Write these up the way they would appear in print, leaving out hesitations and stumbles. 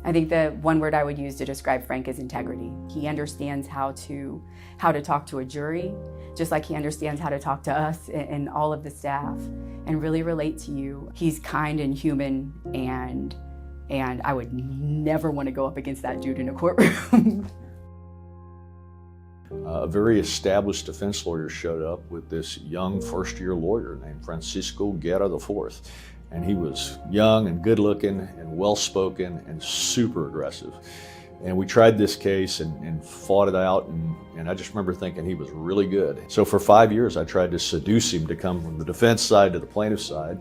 I think the one word I would use to describe Frank is integrity. He understands how to talk to a jury, just like he understands how to talk to us and all of the staff and really relate to you. He's kind and human, and I would never want to go up against that dude in a courtroom. A very established defense lawyer showed up with this young first-year lawyer named Francisco Guerra IV. And he was young and good-looking and well-spoken and super aggressive. And we tried this case and fought it out, and I just remember thinking he was really good. So for 5 years, I tried to seduce him to come from the defense side to the plaintiff's side,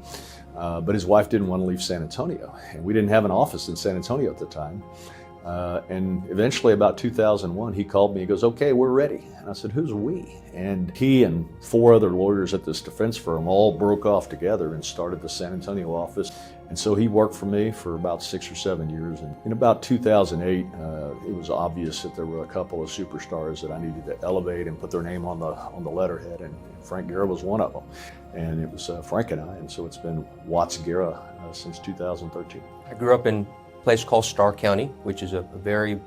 but his wife didn't want to leave San Antonio, and we didn't have an office in San Antonio at the time. And eventually, about 2001, he called me. He goes, "Okay, we're ready." And I said, "Who's we?" And he and 4 other lawyers at this defense firm all broke off together and started the San Antonio office. And so he worked for me for about 6 or 7 years. And in about 2008, it was obvious that there were a couple of superstars that I needed to elevate and put their name on the letterhead. And Frank Guerra was one of them. And it was Frank and I. And so it's been Watts Guerra since 2013. I grew up in place called Starr County, which is a very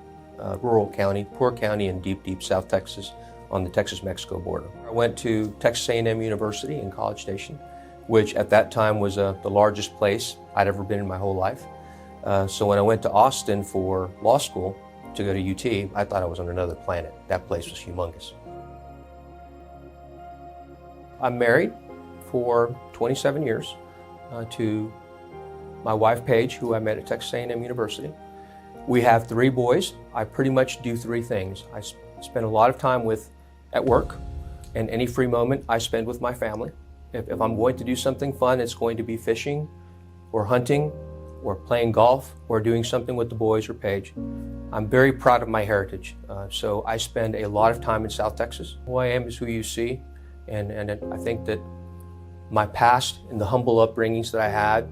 rural county, poor county in deep South Texas on the Texas-Mexico border. I went to Texas A&M University in College Station, which at that time was the largest place I'd ever been in my whole life. So when I went to Austin for law school to go to UT, I thought I was on another planet. That place was humongous. I'm married for 27 years to my wife, Paige, who I met at Texas A&M University. We have 3 boys. I pretty much do 3 things. I spend a lot of time at work, and any free moment I spend with my family. If I'm going to do something fun, it's going to be fishing or hunting or playing golf or doing something with the boys or Paige. I'm very proud of my heritage, so I spend a lot of time in South Texas. Who I am is who you see, and I think that my past and the humble upbringings that I had,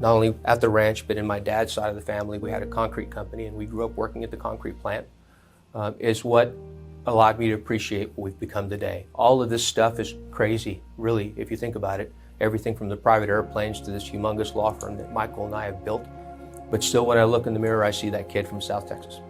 not only at the ranch, but in my dad's side of the family, we had a concrete company and we grew up working at the concrete plant, is what allowed me to appreciate what we've become today. All of this stuff is crazy, really, if you think about it. Everything from the private airplanes to this humongous law firm that Michael and I have built. But still, when I look in the mirror, I see that kid from South Texas.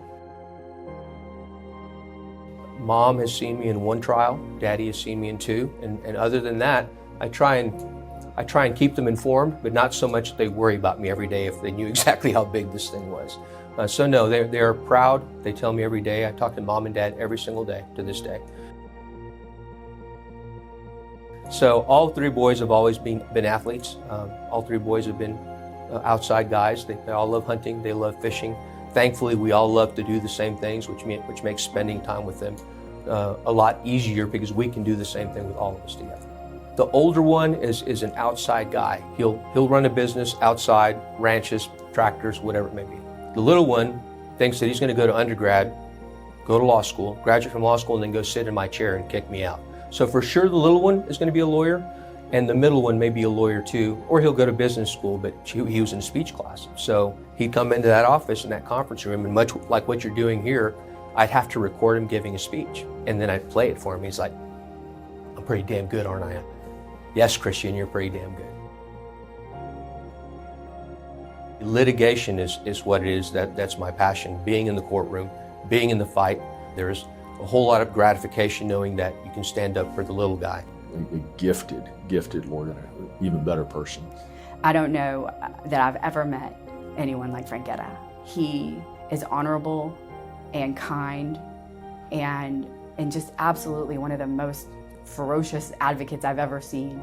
Mom has seen me in 1 trial, Daddy has seen me in 2, and other than that, I try and keep them informed, but not so much that they worry about me every day if they knew exactly how big this thing was. So no, they're proud. They tell me every day. I talk to Mom and Dad every single day to this day. So all 3 boys have always been athletes. All 3 boys have been outside guys. They all love hunting. They love fishing. Thankfully, we all love to do the same things, which makes spending time with them a lot easier because we can do the same thing with all of us together. The older one is an outside guy. He'll run a business outside, ranches, tractors, whatever it may be. The little one thinks that he's going to go to undergrad, go to law school, graduate from law school, and then go sit in my chair and kick me out. So for sure the little one is going to be a lawyer, and the middle one may be a lawyer too, or he'll go to business school, but he was in speech class. So he'd come into that office in that conference room, and much like what you're doing here, I'd have to record him giving a speech, and then I'd play it for him. He's like, "I'm pretty damn good, aren't I?" "Yes, Christian, you're pretty damn good." Litigation is what it is. That's my passion. Being in the courtroom, being in the fight. There's a whole lot of gratification knowing that you can stand up for the little guy. A gifted lawyer, an even better person. I don't know that I've ever met anyone like Frank Guerra. He is honorable and kind and just absolutely one of the most ferocious advocates I've ever seen.